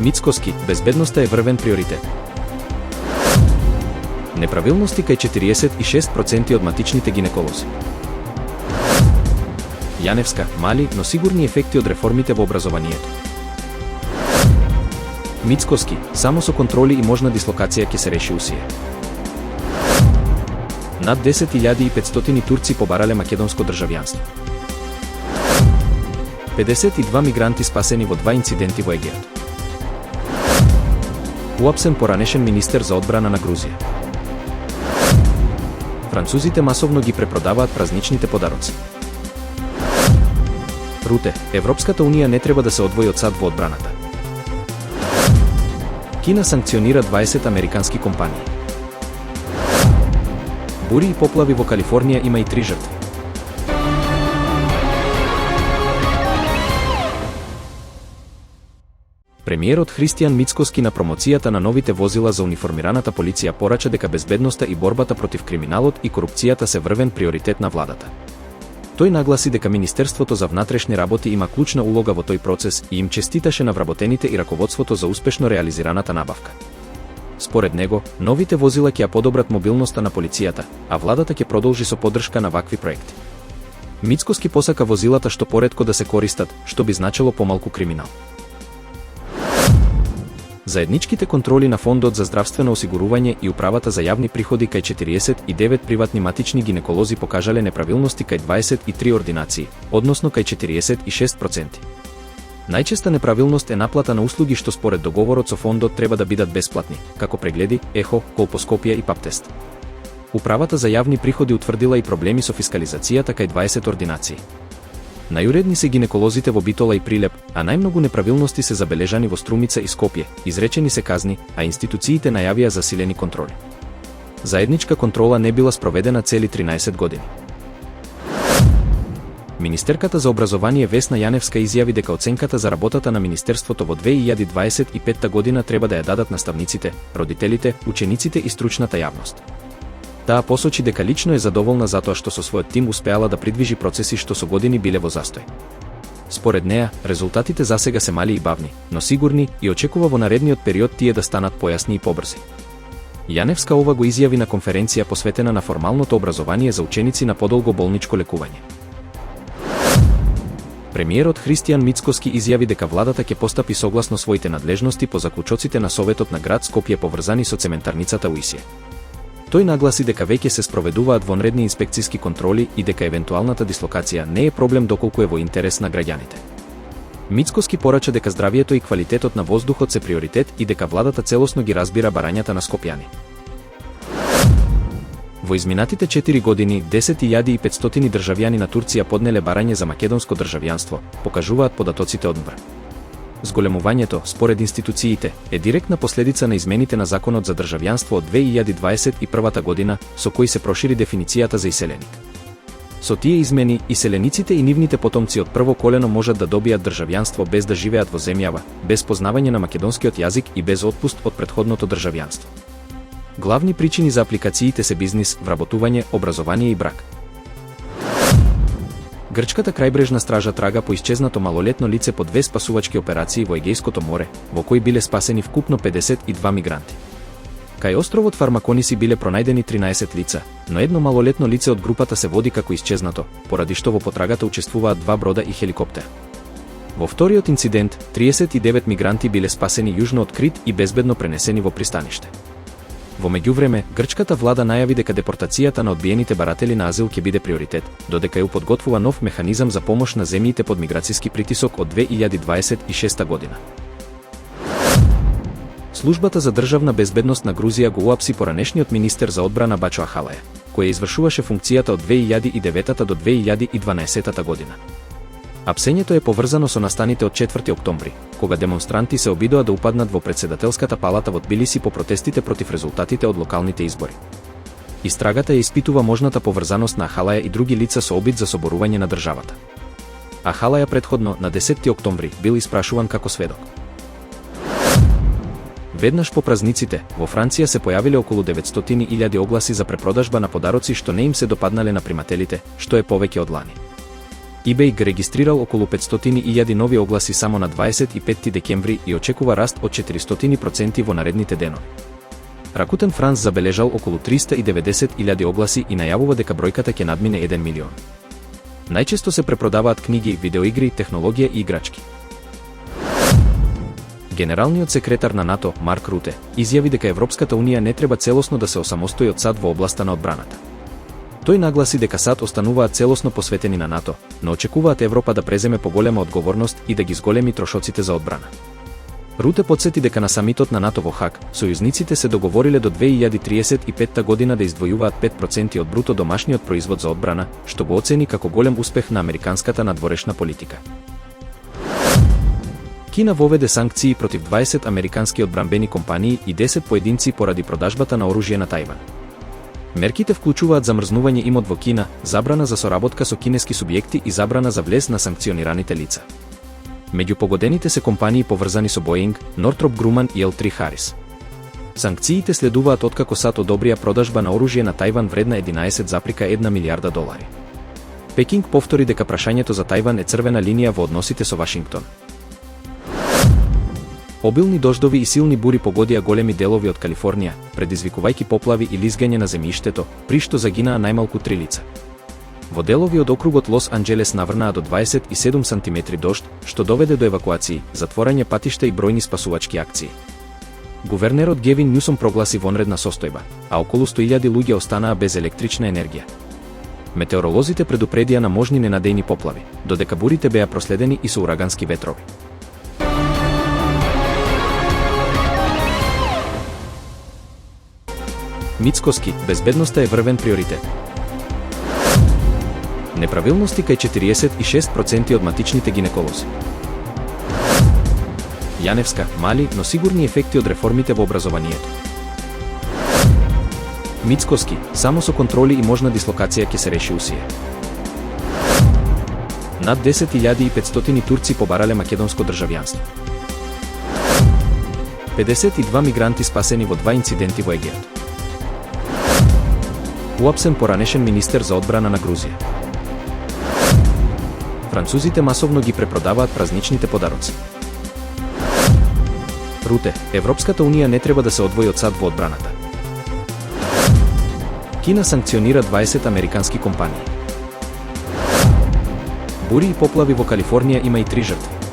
Мицкоски, безбедноста е врвен приоритет. Неправилности кај 46% од матичните гинеколози. Јаневска, мали, но сигурни ефекти од реформите во образованието. Мицкоски, само со контроли и можна дислокација ќе се реши усие. Над 10.500 турци побарале македонско државјанство. 52 мигранти спасени во 2 инциденти во Егеот. Уапсен поранешен министер за одбрана на Грузија. Французите масовно ги препродаваат празничните подароци. Руте, Европската унија не треба да се одвои од САД во одбраната. Кина санкционира 20 американски компании. Бури и поплави во Калифорнија има и 3 жртви. Премиерот Христијан Мицкоски на промоцијата на новите возила за униформираната полиција порача дека безбедноста и борбата против криминалот и корупцијата се врвен приоритет на владата. Тој нагласи дека Министерството за внатрешни работи има клучна улога во тој процес и им честиташе на вработените и раководството за успешно реализираната набавка. Според него, новите возила ќе ја подобрат мобилноста на полицијата, а владата ќе продолжи со поддршка на вакви проекти. Мицкоски посака возилата што поретко да се користат, што би значило помалку криминал. Заедничките контроли на Фондот за здравствено осигурување и Управата за јавни приходи кај 49 приватни матични гинеколози покажале неправилности кај 23 ординации, односно кај 46%. Најчеста неправилност е наплата на услуги што според договорот со фондот треба да бидат бесплатни, како прегледи, ехо, колпоскопија и паптест. Управата за јавни приходи утврдила и проблеми со фискализацијата кај 20 ординации. Најуредни се гинеколозите во Битола и Прилеп, а најмногу неправилности се забележани во Струмица и Скопје, изречени се казни, а институциите најавија засилени контроли. Заедничка контрола не била спроведена цели 13 години. Министерката за образование Весна Јаневска изјави дека оценката за работата на Министерството во 2025 година треба да ја дадат наставниците, родителите, учениците и стручната јавност. Таа посочи дека лично е задоволна затоа што со својот тим успеала да придвижи процеси што со години биле во застој. Според неа, резултатите засега се мали и бавни, но сигурни и очекува во наредниот период тие да станат појасни и побрзи. Јаневска ова го изјави на конференција посветена на формалното образование за ученици на подолго болничко лекување. Премиерот Христијан Мицкоски изјави дека владата ќе постапи согласно своите надлежности по заклучоците на Советот на град Скопје поврзани со цементарницата УИСје. Тој нагласи дека веќе се спроведуваат вонредни инспекциски контроли и дека евентуалната дислокација не е проблем доколку е во интерес на граѓаните. Мицкоски порача дека здравието и квалитетот на воздухот се приоритет и дека владата целосно ги разбира барањата на скопјани. Во изминатите 4 години 10.500 државјани на Турција поднеле барање за македонско државјанство, покажуваат податоците од МВР. Зголемувањето, според институциите, е директна последица на измените на Законот за државјанство од 2021 година, со кои се прошири дефиницијата за иселеник. Со тие измени, иселениците и нивните потомци од прво колено можат да добијат државјанство без да живеат во земјава, без познавање на македонскиот јазик и без отпуст од претходното државјанство. Главни причини за апликациите се бизнис, вработување, образование и брак. Грчката крајбрежна стража трага по исчезнато малолетно лице по 2 спасувачки операции во Егејското море, во кои биле спасени вкупно 52 мигранти. Кај островот Фармакониси биле пронајдени 13 лица, но едно малолетно лице од групата се води како исчезнато, поради што во потрагата учествуваат 2 брода и хеликоптер. Во вториот инцидент, 39 мигранти биле спасени јужно од Крит и безбедно пренесени во пристаниште. Во меѓувреме, грчката влада најави дека депортацијата на одбиените баратели на азил ќе биде приоритет, додека ја подготвува нов механизам за помош на земјите под миграцијски притисок од 2026 година. Службата за државна безбедност на Грузија го уапси поранешниот министер за одбрана Бачо Ахалаја, кој извршуваше функцијата од 2009 до 2012 година. Апсењето е поврзано со настаните од 4 октомври, кога демонстранти се обидоа да упаднат во председателската палата во Тбилиси по протестите против резултатите од локалните избори. Истрагата ја испитува можната поврзаност на Ахалаја и други лица со обид за соборување на државата. Ахалаја претходно, на 10 октомври, бил испрашуван како сведок. Веднаш по празниците, во Франција се појавиле околу 900.000 огласи за препродажба на подароци што не им се допаднале на примателите, што е повеќе од лани. eBay ги регистрирал околу 500.000 нови огласи само на 25 декември и очекува раст од 400% во наредните денови. Rakuten France забележал околу 390.000 огласи и најавува дека бројката ќе надмине 1 милион. Најчесто се препродаваат книги, видеоигри, технологија и играчки. Генералниот секретар на НАТО, Марк Руте, изјави дека Европската унија не треба целосно да се осамостои од САД во областа на одбраната. Тој нагласи дека САД остануваат целосно посветени на НАТО, но очекуваат Европа да преземе поголема одговорност и да ги зголеми трошоците за одбрана. Руте потсети дека на самитот на НАТО во Хаг, сојузниците се договориле до 2035 година да издвојуваат 5% од бруто домашниот производ за одбрана, што го оцени како голем успех на американската надворешна политика. Кина воведе санкции против 20 американски одбранбени компании и 10 поединци поради продажбата на оружје на Тајван. Мерките вклучуваат замрзнување имот во Кина, забрана за соработка со кинески субјекти и забрана за влез на санкционираните лица. Меѓу погодените се компании поврзани со Boeing, Northrop Grumman и L3 Harris. Санкциите следуваат откако САД одобрија продажба на оружје на Тајван вредна 11,1 милиарда долари. Пекинг повтори дека прашањето за Тајван е црвена линија во односите со Вашингтон. Обилни дождови и силни бури погодија големи делови од Калифорнија, предизвикувајќи поплави и лизгање на земјиштето, при што загинаа најмалку 3 лица. Во делови од округот Лос Анџелес наврнаа до 27 сантиметри дожд, што доведе до евакуации, затворање патишта и бројни спасувачки акции. Гувернерот Гевин Њусом прогласи вонредна состојба, а околу 100.000 луѓе останаа без електрична енергија. Метеоролозите предупредија на можни ненадејни поплави, додека бурите беа проследени и со урагански ветрови. Мицкоски, безбедноста е врвен приоритет. Неправилности кај 46% од матичните гинеколози. Јаневска, мали, но сигурни ефекти од реформите во образованието. Мицкоски, само со контроли и можна дислокација ќе се реши усие. Над 10.500 турци побарале македонско државјанство. 52 мигранти спасени во 2 инциденти во Егејот. Уапсен поранешен министер за одбрана на Грузија. Французите масовно ги препродаваат празничните подароци. Руте, Европската унија не треба да се одвои од САД во одбраната. Кина санкционира 20 американски компании. Бури и поплави во Калифорнија има и 3 жртви.